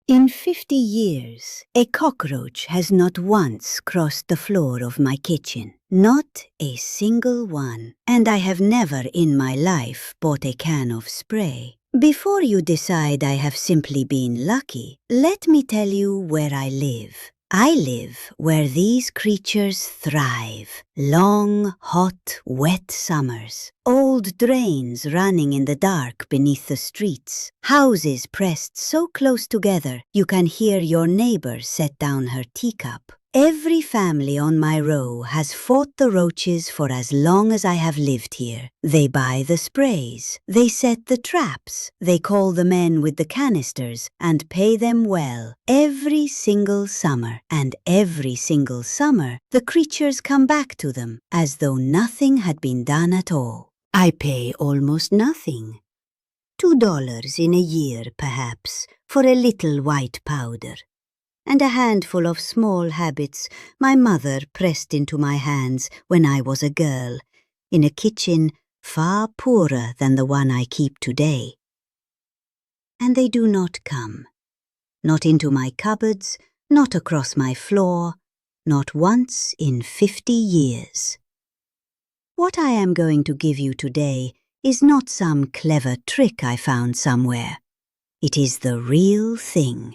In 50 years, a cockroach has not once crossed the floor of my kitchen. Not a single one. And I have never in my life bought a can of spray. Before you decide I have simply been lucky, let me tell you where I live. I live where these creatures thrive. Long, hot, wet summers. Old drains running in the dark beneath the streets. Houses pressed so close together you can hear your neighbor set down her teacup. Every family on my row has fought the roaches for as long as I have lived here. They buy the sprays, they set the traps, they call the men with the canisters and pay them well every single summer. And every single summer, the creatures come back to them as though nothing had been done at all. I pay almost nothing. $2 in a year, perhaps, for a little white powder. And a handful of small habits my mother pressed into my hands when I was a girl, in a kitchen far poorer than the one I keep today. And they do not come. Not into my cupboards, not across my floor, not once in 50 years. What I am going to give you today is not some clever trick I found somewhere. It is the real thing.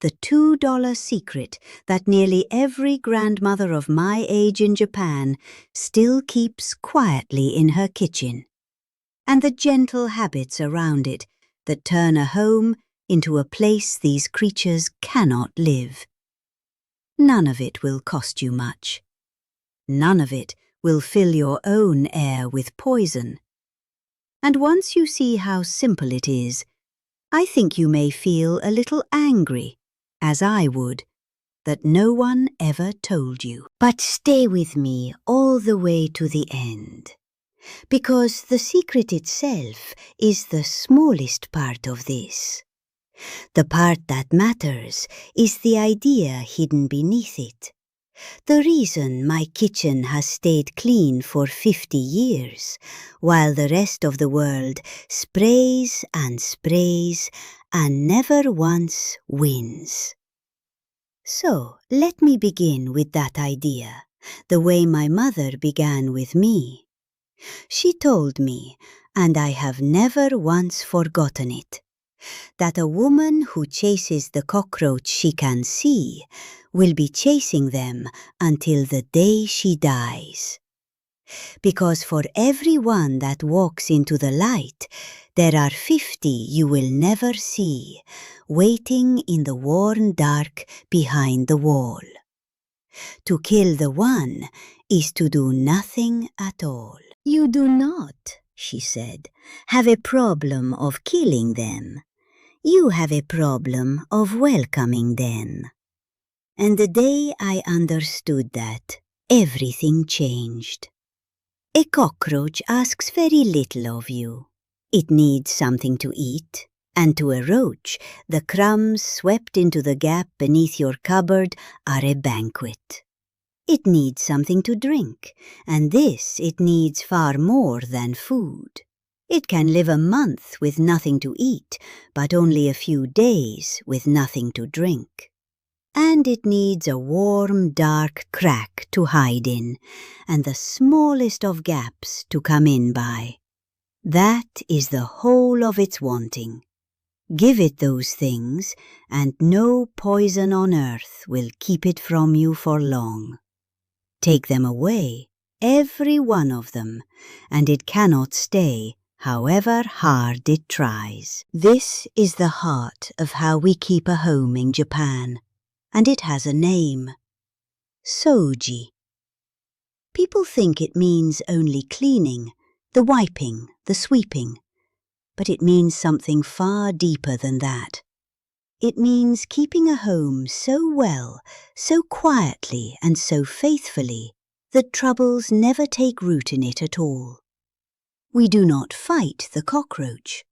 The $2 secret that nearly every grandmother of my age in Japan still keeps quietly in her kitchen, and the gentle habits around it that turn a home into a place these creatures cannot live. None of it will cost you much. None of it will fill your own air with poison. And once you see how simple it is, I think you may feel a little angry, as I would, that no one ever told you. But stay with me all the way to the end, because the secret itself is the smallest part of this. The part that matters is the idea hidden beneath it. The reason my kitchen has stayed clean for 50 years, while the rest of the world sprays and never once wins. So, let me begin with that idea, the way my mother began with me. She told me, and I have never once forgotten it, that a woman who chases the cockroach she can see will be chasing them until the day she dies. Because for every one that walks into the light, there are 50 you will never see, waiting in the warm dark behind the wall. To kill the one is to do nothing at all. You do not, she said, have a problem of killing them. You have a problem of welcoming them. And the day I understood that, everything changed. A cockroach asks very little of you. It needs something to eat, and to a roach, the crumbs swept into the gap beneath your cupboard are a banquet. It needs something to drink, and this it needs far more than food. It can live a month with nothing to eat, but only a few days with nothing to drink. And it needs a warm, dark crack to hide in, and the smallest of gaps to come in by. That is the whole of its wanting. Give it those things, and no poison on earth will keep it from you for long. Take them away, every one of them, and it cannot stay, however hard it tries. This is the heart of how we keep a home in Japan, and it has a name. Soji. People think it means only cleaning, the wiping, the sweeping, but it means something far deeper than that. It means keeping a home so well, so quietly and so faithfully that troubles never take root in it at all. We do not fight the cockroach.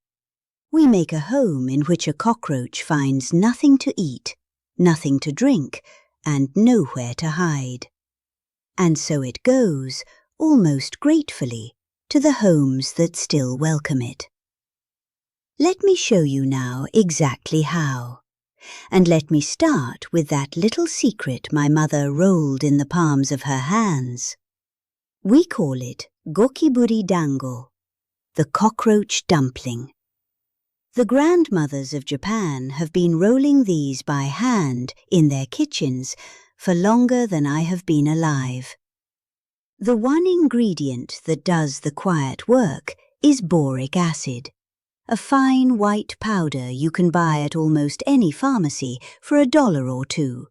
We make a home in which a cockroach finds nothing to eat, nothing to drink, and nowhere to hide. And so it goes, almost gratefully, to the homes that still welcome it. Let me show you now exactly how. And let me start with that little secret my mother rolled in the palms of her hands. We call it gokiburi dango, the cockroach dumpling. The grandmothers of Japan have been rolling these by hand in their kitchens for longer than I have been alive. The one ingredient that does the quiet work is boric acid, a fine white powder you can buy at almost any pharmacy for $1 or $2,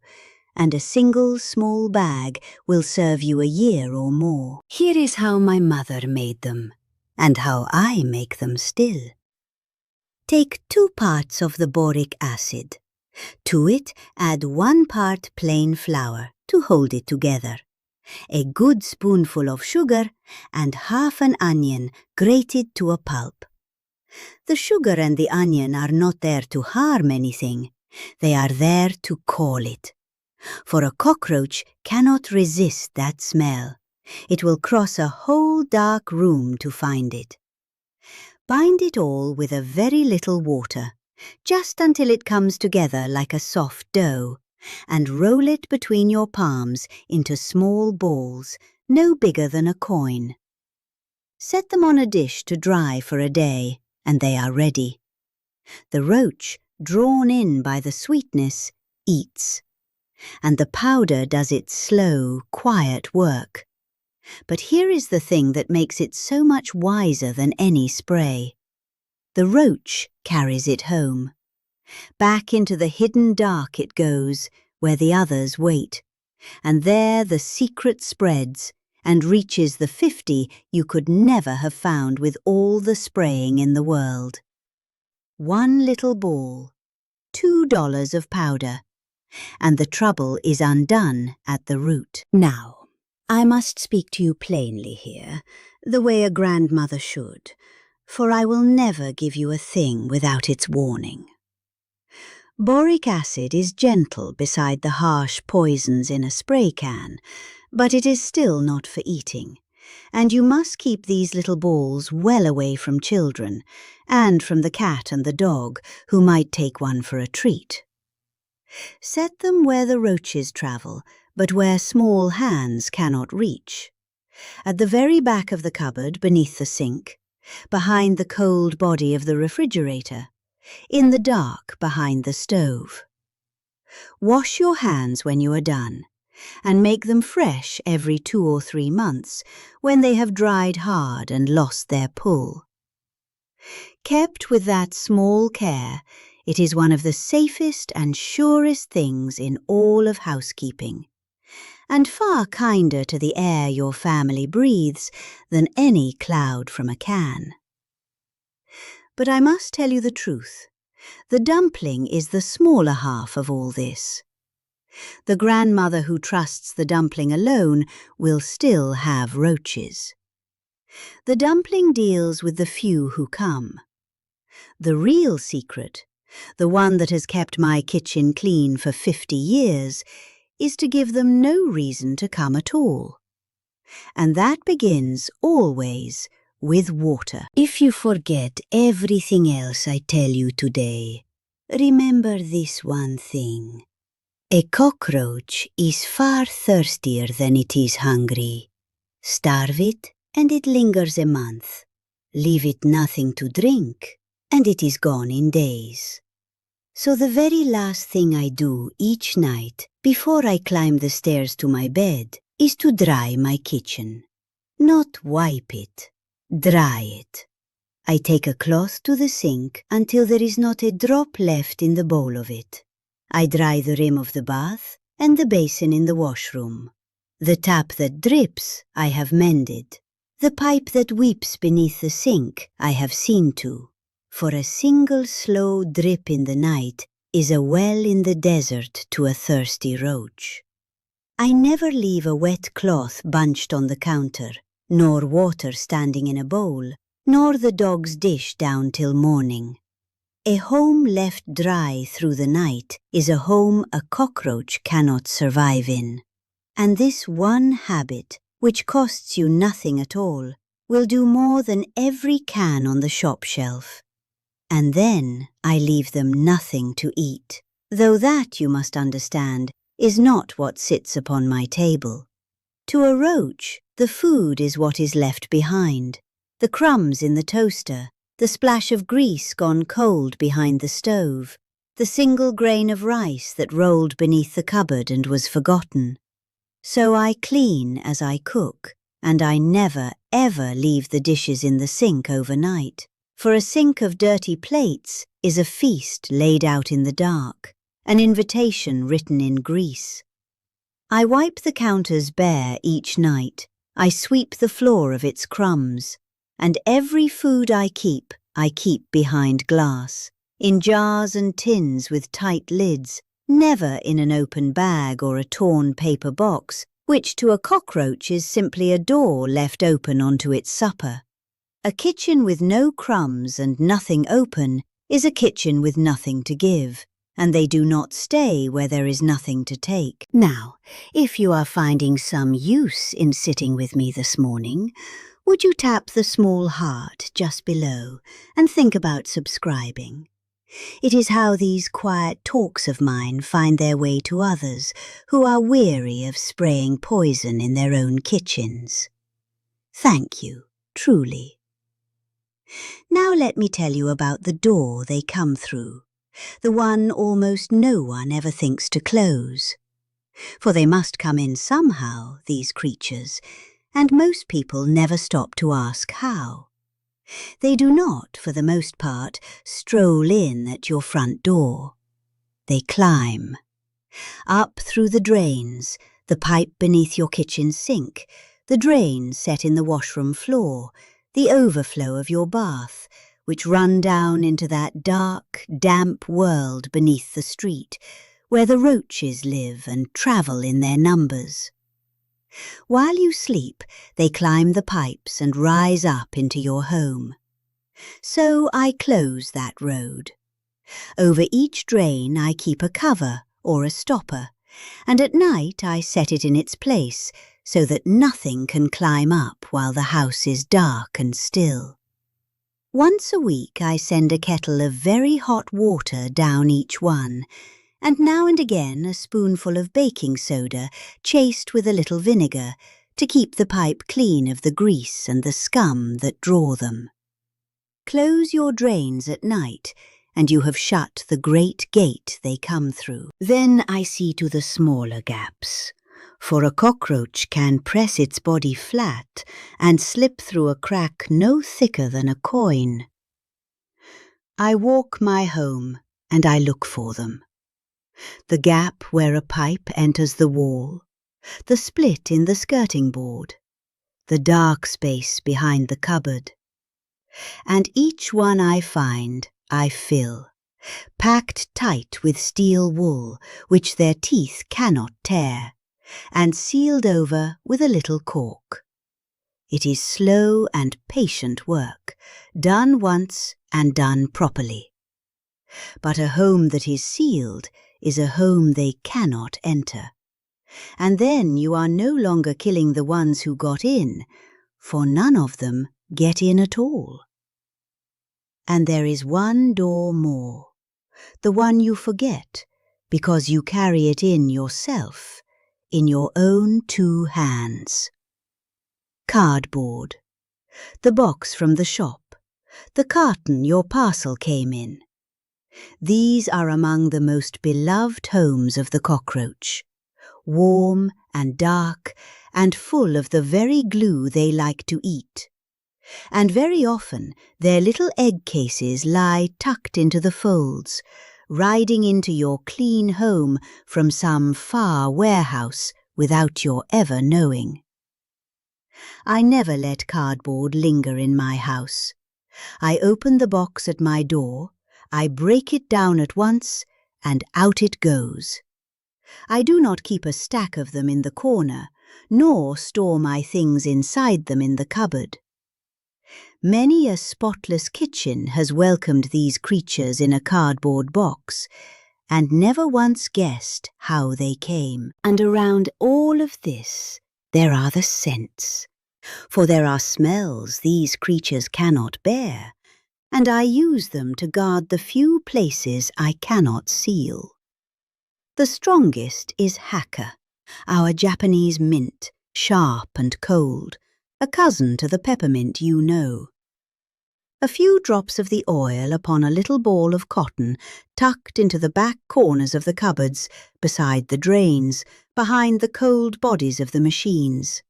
and a single small bag will serve you a year or more. Here is how my mother made them, and how I make them still. Take 2 parts of the boric acid. To it, add 1 part plain flour to hold it together, a good spoonful of sugar, and half an onion grated to a pulp. The sugar and the onion are not there to harm anything. They are there to call it. For a cockroach cannot resist that smell. It will cross a whole dark room to find it. Bind it all with a very little water, just until it comes together like a soft dough, and roll it between your palms into small balls, no bigger than a coin. Set them on a dish to dry for a day, and they are ready. The roach, drawn in by the sweetness, eats, and the powder does its slow, quiet work. But here is the thing that makes it so much wiser than any spray. The roach carries it home. Back into the hidden dark it goes, where the others wait, and there the secret spreads and reaches the 50 you could never have found with all the spraying in the world. 1 little ball, $2 of powder, and the trouble is undone at the root. Now, I must speak to you plainly here, the way a grandmother should, for I will never give you a thing without its warning. Boric acid is gentle beside the harsh poisons in a spray can, but it is still not for eating, and you must keep these little balls well away from children, and from the cat and the dog, who might take one for a treat. Set them where the roaches travel, but where small hands cannot reach. At the very back of the cupboard beneath the sink, behind the cold body of the refrigerator, in the dark behind the stove. Wash your hands when you are done, and make them fresh every 2 or 3 months when they have dried hard and lost their pull. Kept with that small care, it is one of the safest and surest things in all of housekeeping, and far kinder to the air your family breathes than any cloud from a can. But I must tell you the truth. The dumpling is the smaller half of all this. The grandmother who trusts the dumpling alone will still have roaches. The dumpling deals with the few who come. The real secret, the one that has kept my kitchen clean for 50 years, is to give them no reason to come at all. And that begins always with water. If you forget everything else I tell you today, remember this one thing. A cockroach is far thirstier than it is hungry. Starve it, and it lingers a month. Leave it nothing to drink, and it is gone in days. So the very last thing I do each night before I climb the stairs to my bed is to dry my kitchen. Not wipe it, dry it. I take a cloth to the sink until there is not a drop left in the bowl of it. I dry the rim of the bath and the basin in the washroom. The tap that drips I have mended. The pipe that weeps beneath the sink I have seen to. For a single slow drip in the night is a well in the desert to a thirsty roach. I never leave a wet cloth bunched on the counter, nor water standing in a bowl, nor the dog's dish down till morning. A home left dry through the night is a home a cockroach cannot survive in. And this one habit, which costs you nothing at all, will do more than every can on the shop shelf. And then I leave them nothing to eat. though that, you must understand, is not what sits upon my table. To a roach, the food is what is left behind, the crumbs in the toaster, the splash of grease gone cold behind the stove, the single grain of rice that rolled beneath the cupboard and was forgotten. So I clean as I cook, and I never, ever leave the dishes in the sink overnight, for a sink of dirty plates is a feast laid out in the dark, an invitation written in grease. I wipe the counters bare each night, I sweep the floor of its crumbs, and every food I keep behind glass, in jars and tins with tight lids, never in an open bag or a torn paper box, which to a cockroach is simply a door left open onto its supper. A kitchen with no crumbs and nothing open is a kitchen with nothing to give, and they do not stay where there is nothing to take. Now, if you are finding some use in sitting with me this morning, would you tap the small heart just below and think about subscribing? It is how these quiet talks of mine find their way to others who are weary of spraying poison in their own kitchens. Thank you, truly. Now let me tell you about the door they come through, the one almost no one ever thinks to close. For they must come in somehow, these creatures, and most people never stop to ask how. They do not, for the most part, stroll in at your front door. They climb. Up through the drains, the pipe beneath your kitchen sink, the drain set in the washroom floor, the overflow of your bath, which run down into that dark, damp world beneath the street, where the roaches live and travel in their numbers. While you sleep, they climb the pipes and rise up into your home. So I close that road. Over each drain I keep a cover or a stopper, and at night I set it in its place so that nothing can climb up while the house is dark and still. Once a week I send a kettle of very hot water down each one, and now and again a spoonful of baking soda chased with a little vinegar to keep the pipe clean of the grease and the scum that draw them. Close your drains at night, and you have shut the great gate they come through. Then I see to the smaller gaps, for a cockroach can press its body flat and slip through a crack no thicker than a coin. I walk my home, and I look for them. The gap where a pipe enters the wall, the split in the skirting board, the dark space behind the cupboard. And each one I find, I fill, packed tight with steel wool, which their teeth cannot tear, and sealed over with a little cork. It is slow and patient work, done once and done properly. But a home that is sealed is a home they cannot enter. And then you are no longer killing the ones who got in, for none of them get in at all. And there is one door more, the one you forget, because you carry it in yourself, in your own 2 hands. Cardboard, the box from the shop, the carton your parcel came in. These are among the most beloved homes of the cockroach, warm and dark and full of the very glue they like to eat. And very often their little egg cases lie tucked into the folds, riding into your clean home from some far warehouse without your ever knowing. I never let cardboard linger in my house. I open the box at my door, I break it down at once, and out it goes. I do not keep a stack of them in the corner, nor store my things inside them in the cupboard. Many a spotless kitchen has welcomed these creatures in a cardboard box, and never once guessed how they came. And around all of this there are the scents, for there are smells these creatures cannot bear, and I use them to guard the few places I cannot seal. The strongest is Haka, our Japanese mint, sharp and cold, a cousin to the peppermint you know. A few drops of the oil upon a little ball of cotton tucked into the back corners of the cupboards, beside the drains, behind the cold bodies of the machines.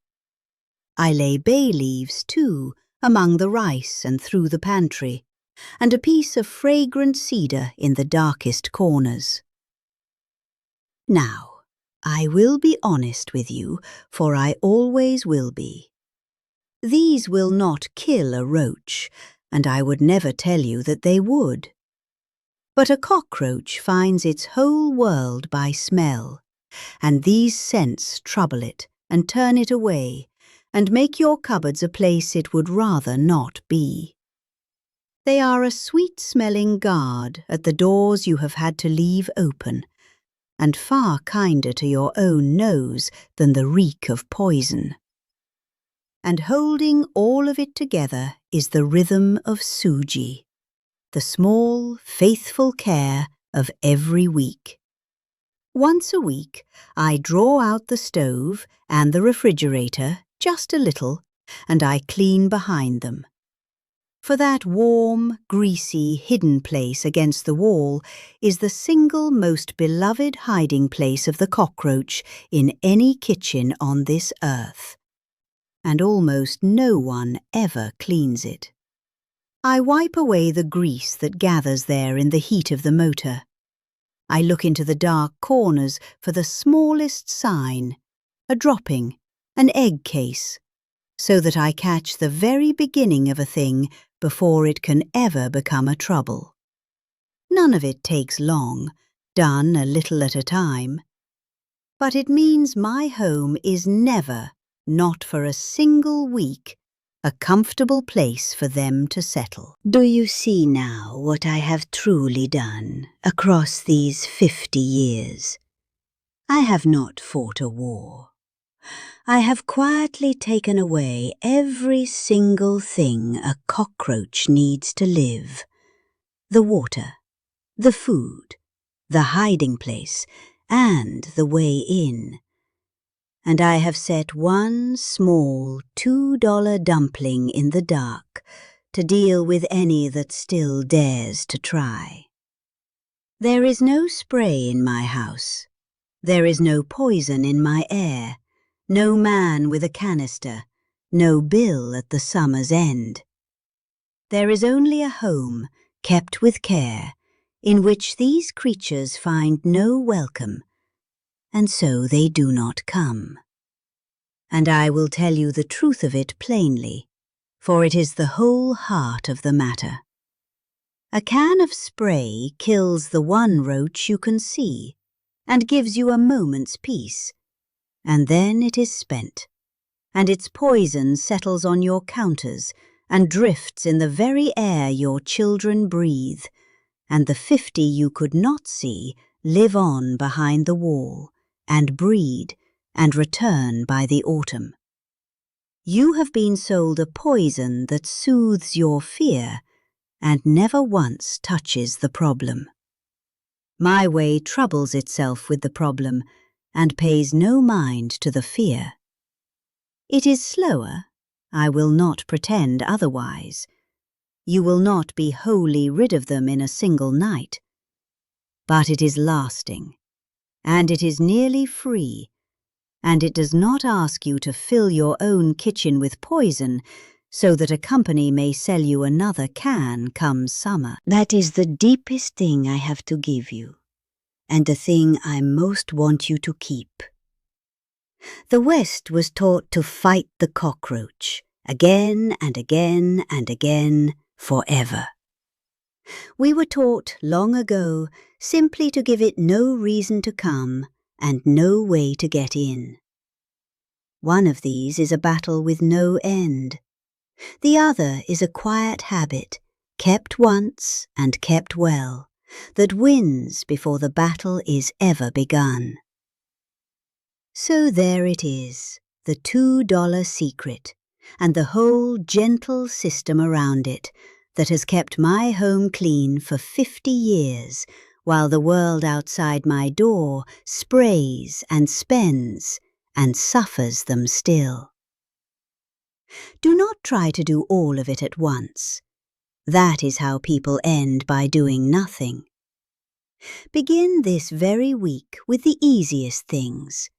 I lay bay leaves, too, among the rice and through the pantry, and a piece of fragrant cedar in the darkest corners. Now, I will be honest with you, for I always will be. These will not kill a roach, and I would never tell you that they would. But a cockroach finds its whole world by smell, and these scents trouble it and turn it away, and make your cupboards a place it would rather not be. They are a sweet-smelling guard at the doors you have had to leave open, and far kinder to your own nose than the reek of poison. And holding all of it together is the rhythm of Suji, the small, faithful care of every week. Once a week, I draw out the stove and the refrigerator just a little, and I clean behind them. For that warm, greasy, hidden place against the wall is the single most beloved hiding place of the cockroach in any kitchen on this earth. And almost no one ever cleans it. I wipe away the grease that gathers there in the heat of the motor. I look into the dark corners for the smallest sign, a dropping, an egg case, so that I catch the very beginning of a thing before it can ever become a trouble. None of it takes long, done a little at a time. But it means my home is never, not for a single week, a comfortable place for them to settle. Do you see now what I have truly done across these 50 years? I have not fought a war. I have quietly taken away every single thing a cockroach needs to live. The water, the food, the hiding place, and the way in. And I have set one small $2 dumpling in the dark to deal with any that still dares to try. There is no spray in my house. There is no poison in my air. No man with a canister, no bill at the summer's end. There is only a home, kept with care, in which these creatures find no welcome, and so they do not come. And I will tell you the truth of it plainly, for it is the whole heart of the matter. A can of spray kills the one roach you can see, and gives you a moment's peace. And then it is spent, and its poison settles on your counters and drifts in the very air your children breathe, and the 50 you could not see live on behind the wall, and breed, and return by the autumn. You have been sold a poison that soothes your fear, and never once touches the problem. My way troubles itself with the problem, and pays no mind to the fear. It is slower, I will not pretend otherwise. You will not be wholly rid of them in a single night. But it is lasting, and it is nearly free, and it does not ask you to fill your own kitchen with poison so that a company may sell you another can come summer. That is the deepest thing I have to give you, and the thing I most want you to keep. The West was taught to fight the cockroach, again and again and again, forever. We were taught long ago simply to give it no reason to come and no way to get in. One of these is a battle with no end. The other is a quiet habit, kept once and kept well, that wins before the battle is ever begun. So there it is, the $2 secret, and the whole gentle system around it that has kept my home clean for 50 years while the world outside my door sprays and spends and suffers them still. Do not try to do all of it at once. That is how people end by doing nothing. Begin this very week with the easiest things.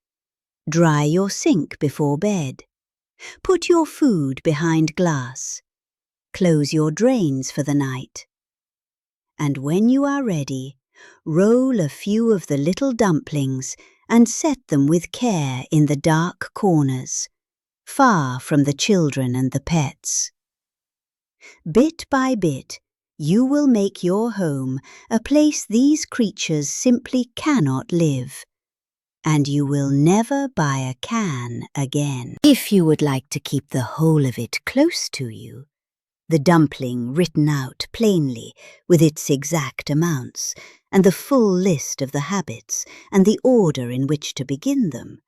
Dry your sink before bed. Put your food behind glass. Close your drains for the night. And when you are ready, roll a few of the little dumplings and set them with care in the dark corners, far from the children and the pets. Bit by bit, you will make your home a place these creatures simply cannot live, and you will never buy a can again. If you would like to keep the whole of it close to you, the dumpling written out plainly with its exact amounts, and the full list of the habits and the order in which to begin them,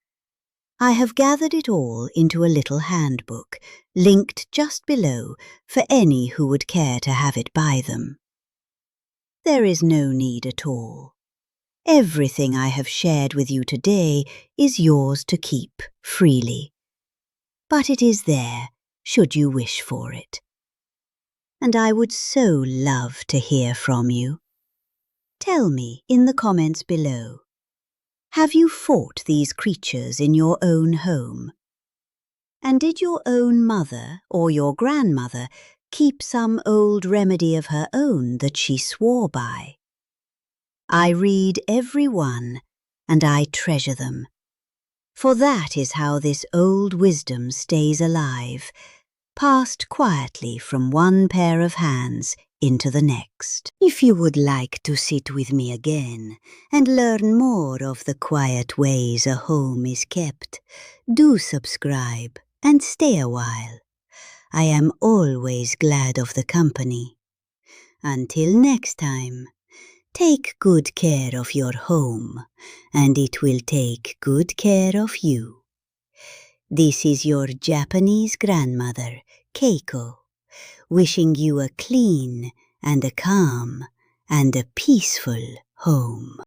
I have gathered it all into a little handbook, linked just below for any who would care to have it by them. There is no need at all. Everything I have shared with you today is yours to keep freely. But it is there, should you wish for it. And I would so love to hear from you. Tell me in the comments below. Have you fought these creatures in your own home? And did your own mother or your grandmother keep some old remedy of her own that she swore by? I read every one, and I treasure them. For that is how this old wisdom stays alive, passed quietly from one pair of hands into the next. If you would like to sit with me again and learn more of the quiet ways a home is kept, do subscribe and stay a while. I am always glad of the company. Until next time, take good care of your home, and it will take good care of you. This is your Japanese grandmother, Keiko, wishing you a clean and a calm and a peaceful home.